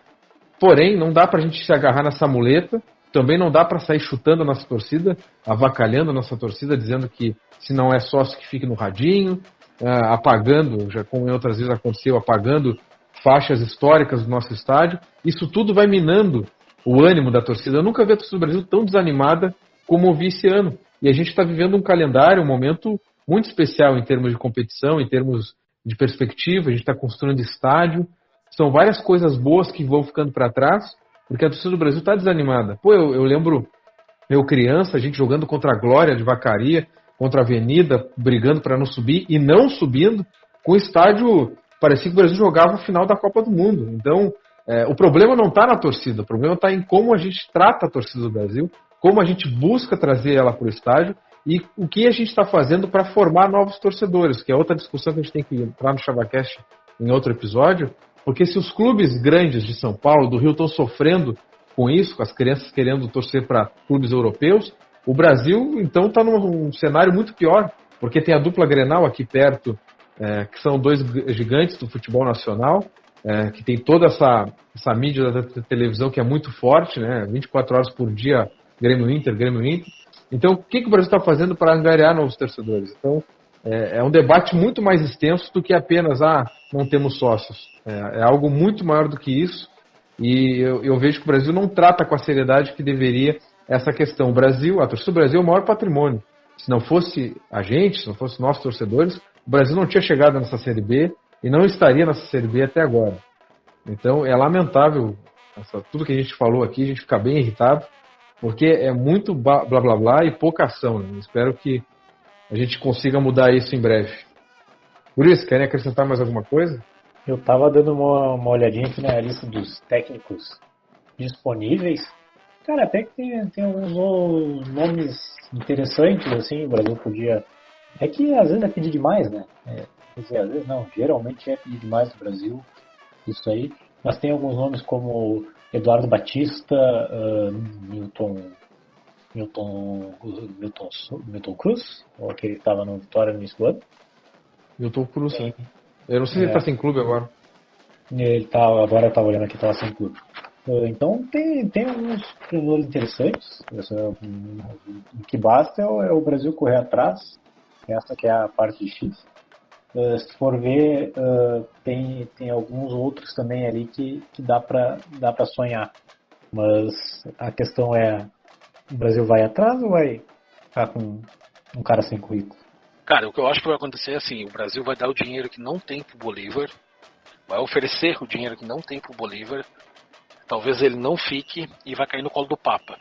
Porém, não dá pra gente se agarrar nessa muleta também não dá para sair chutando a nossa torcida, avacalhando a nossa torcida, dizendo que se não é sócio que fique no radinho, apagando, já como em outras vezes aconteceu, apagando faixas históricas do nosso estádio. Isso tudo vai minando o ânimo da torcida. Eu nunca vi a torcida do Brasil tão desanimada como eu vi esse ano. E a gente está vivendo um calendário, um momento muito especial em termos de competição, em termos de perspectiva. A gente está construindo estádio. São várias coisas boas que vão ficando para trás, porque a torcida do Brasil está desanimada. Pô, eu lembro, eu criança, a gente jogando contra a Glória de Vacaria, contra a Avenida, brigando para não subir e não subindo, com o estádio, parecia que o Brasil jogava o final da Copa do Mundo. Então, o problema não está na torcida, o problema está em como a gente trata a torcida do Brasil, como a gente busca trazer ela para o estádio e o que a gente está fazendo para formar novos torcedores, que é outra discussão que a gente tem que entrar no ChavaCast em outro episódio, porque se os clubes grandes de São Paulo, do Rio, estão sofrendo com isso, com as crianças querendo torcer para clubes europeus, o Brasil, então, está num cenário muito pior, porque tem a dupla Grenal aqui perto, que são dois gigantes do futebol nacional, que tem toda essa mídia da televisão que é muito forte, né? 24 horas por dia, Grêmio Inter. Então, o que o Brasil está fazendo para angariar novos torcedores? Então, é um debate muito mais extenso do que apenas, não temos sócios. É algo muito maior do que isso, e eu vejo que o Brasil não trata com a seriedade que deveria essa questão. A torcida do Brasil é o maior patrimônio. Se não fosse a gente, se não fosse nossos torcedores, o Brasil não tinha chegado nessa Série B e não estaria nessa Série B até agora. Então é lamentável tudo que a gente falou aqui, a gente fica bem irritado, porque é muito blá blá blá e pouca ação. Né? Espero que a gente consiga mudar isso em breve. Por isso, querem acrescentar mais alguma coisa? Eu estava dando uma olhadinha aqui na lista dos técnicos disponíveis. Cara, até que tem alguns nomes interessantes, assim, o Brasil podia... É que às vezes é pedir demais, né? Quer dizer, às vezes não, geralmente é pedir demais no Brasil, isso aí. Mas tem alguns nomes como Eduardo Batista, Milton Cruz, ou aquele que estava no Vitória no início do ano. Milton Cruz, sim. Eu não sei se ele está sem clube agora. Agora eu estava olhando aqui, estava sem clube. Então tem alguns treinadores interessantes. O que basta é o Brasil correr atrás. Essa que é a parte difícil. Se for ver, tem alguns outros também ali que dá para sonhar. Mas a questão é, o Brasil vai atrás ou vai ficar com um cara sem currículo? Cara, o que eu acho que vai acontecer é assim, o Brasil vai dar o dinheiro que não tem pro Bolívar, vai oferecer o dinheiro que não tem pro Bolívar, talvez ele não fique e vai cair no colo do Papa.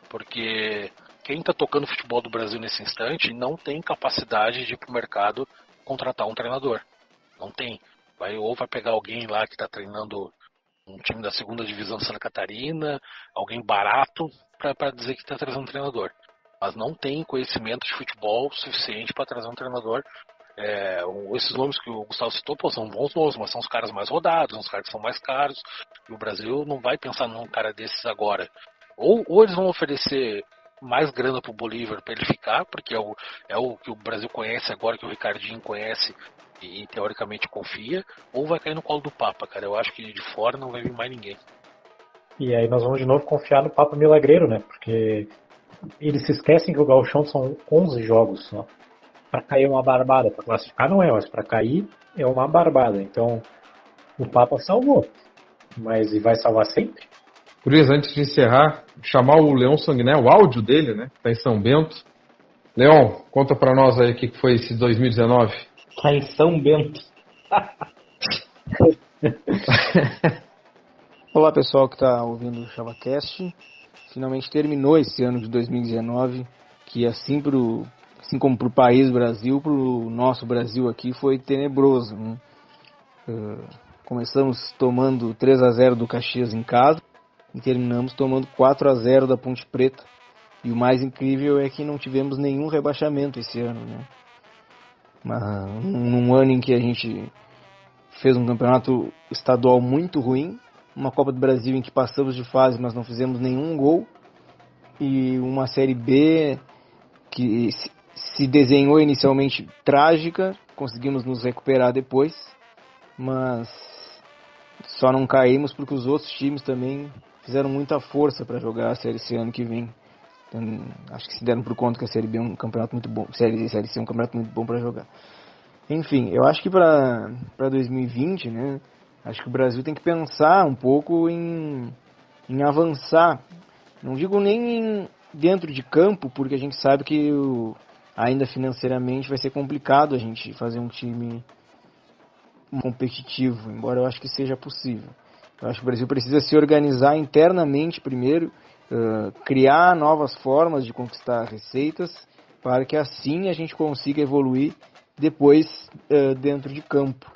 Porque quem está tocando o futebol do Brasil nesse instante não tem capacidade de ir pro mercado contratar um treinador. Não tem. Ou vai pegar alguém lá que está treinando um time da segunda divisão de Santa Catarina, alguém barato para dizer que está trazendo um treinador. Mas não tem conhecimento de futebol suficiente para trazer um treinador. Esses nomes que o Gustavo citou, são bons nomes, mas são os caras mais rodados, são os caras que são mais caros. E o Brasil não vai pensar num cara desses agora. Ou eles vão oferecer mais grana pro Bolívar para ele ficar, porque é o que o Brasil conhece agora, que o Ricardinho conhece e teoricamente confia, ou vai cair no colo do Papa, cara. Eu acho que de fora não vai vir mais ninguém. E aí nós vamos de novo confiar no Papa Milagreiro, né? Porque eles se esquecem que o Gauchão são 11 jogos só. Para cair é uma barbada, para classificar não é, mas para cair é uma barbada. Então o Papa salvou, mas e vai salvar sempre? Por isso, antes de encerrar, chamar o Leon Sanguiné, o áudio dele, né? Tá em São Bento. Leon, conta pra nós aí o que foi esse 2019. Tá em São Bento. Olá pessoal que tá ouvindo o ChavaCast. Finalmente terminou esse ano de 2019, que assim como pro país Brasil, pro nosso Brasil aqui foi tenebroso, né? Começamos tomando 3-0 do Caxias em casa e terminamos tomando 4-0 da Ponte Preta. E o mais incrível é que não tivemos nenhum rebaixamento esse ano, né? Num ano em que a gente fez um campeonato estadual muito ruim, uma Copa do Brasil em que passamos de fase, mas não fizemos nenhum gol, e uma Série B que se desenhou inicialmente trágica, conseguimos nos recuperar depois, mas só não caímos porque os outros times também fizeram muita força para jogar a Série C ano que vem. Então, acho que se deram por conta que a Série B é um campeonato muito bom, Série C é um campeonato muito bom para jogar. Enfim, eu acho que para 2020, né, acho que o Brasil tem que pensar um pouco em avançar. Não digo nem dentro de campo, porque a gente sabe que ainda financeiramente vai ser complicado a gente fazer um time competitivo, embora eu acho que seja possível. Eu acho que o Brasil precisa se organizar internamente primeiro, criar novas formas de conquistar receitas, para que assim a gente consiga evoluir depois dentro de campo.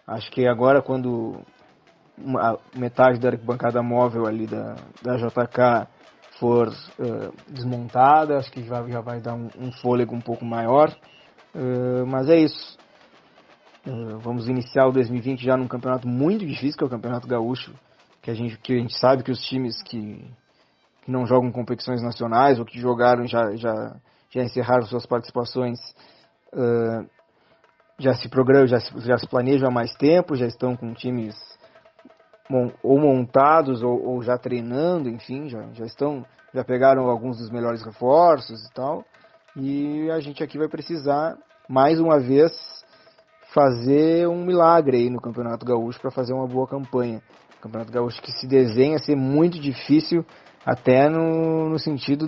Acho que agora, quando metade da arquibancada móvel ali da JK for desmontada, acho que já vai dar um fôlego um pouco maior, mas é isso. Vamos iniciar o 2020 já num campeonato muito difícil, que é o Campeonato Gaúcho, que a gente sabe que os times que não jogam competições nacionais ou que jogaram já encerraram suas participações, já se planejam há mais tempo, já estão com times ou montados ou já treinando, enfim, já pegaram alguns dos melhores reforços e tal, e a gente aqui vai precisar mais uma vez fazer um milagre aí no Campeonato Gaúcho para fazer uma boa campanha. O Campeonato Gaúcho que se desenha ser muito difícil, até no sentido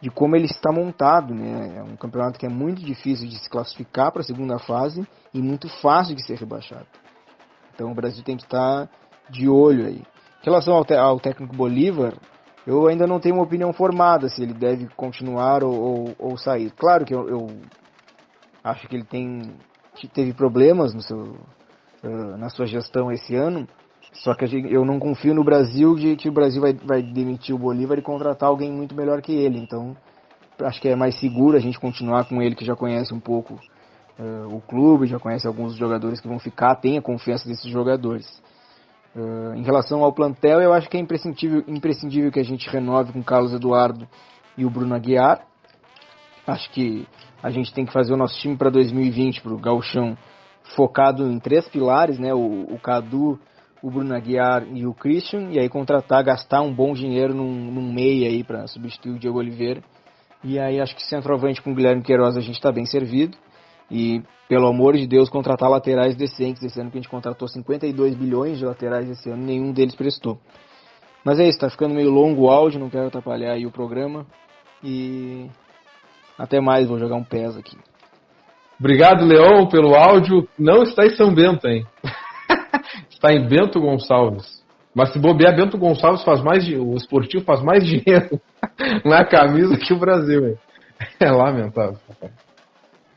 de como ele está montado, né? É um campeonato que é muito difícil de se classificar para a segunda fase e muito fácil de ser rebaixado. Então o Brasil tem que estar de olho aí. Em relação ao técnico Bolívar, eu ainda não tenho uma opinião formada se ele deve continuar ou sair. Claro que eu acho que ele teve problemas na sua gestão esse ano, só que eu não confio no Brasil de que o Brasil vai demitir o Bolívar e contratar alguém muito melhor que ele. Então acho que é mais seguro a gente continuar com ele, que já conhece um pouco o clube, já conhece alguns dos jogadores que vão ficar, tem a confiança desses jogadores. Em relação ao plantel, eu acho que é imprescindível que a gente renove com o Carlos Eduardo e o Bruno Aguiar. Acho que a gente tem que fazer o nosso time para 2020, para o Gauchão, focado em 3 pilares, né? O Cadu, o Bruno Aguiar e o Christian, e aí gastar um bom dinheiro num meia aí para substituir o Diego Oliveira. E aí acho que centroavante com o Guilherme Queiroz a gente está bem servido. E, pelo amor de Deus, contratar laterais decentes. Esse ano que a gente contratou 52 bilhões de laterais esse ano, nenhum deles prestou. Mas é isso, tá ficando meio longo o áudio, não quero atrapalhar aí o programa. E até mais, vou jogar um PES aqui. Obrigado, Leon, pelo áudio. Não está em São Bento, hein? Está em Bento Gonçalves. Mas se bobear, Bento Gonçalves o esportivo faz mais dinheiro na camisa que o Brasil, hein? É lamentável.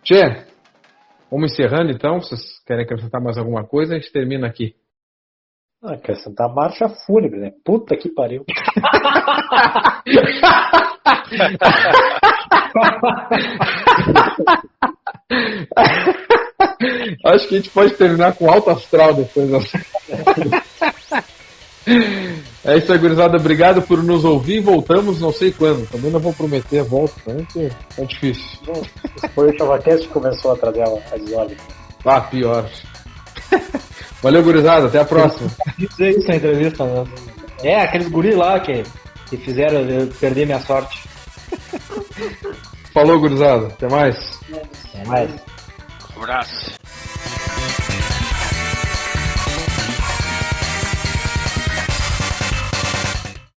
Tchê, vamos encerrando então. Vocês querem acrescentar mais alguma coisa? A gente termina aqui. Acrescentar marcha fúnebre, né? Puta que pariu. Acho que a gente pode terminar com alto astral depois. É isso aí, gurizada. Obrigado por nos ouvir. Voltamos não sei quando. Também não vou prometer a volta, né? Porque é difícil. Foi o ChavaCast que começou a trazer a desordem. Ah, pior. Valeu, gurizada. Até a próxima. Dizer isso na entrevista, né? Aqueles guris lá que fizeram eu perder minha sorte. Falou, gurizada. Até mais. Até mais. Um abraço.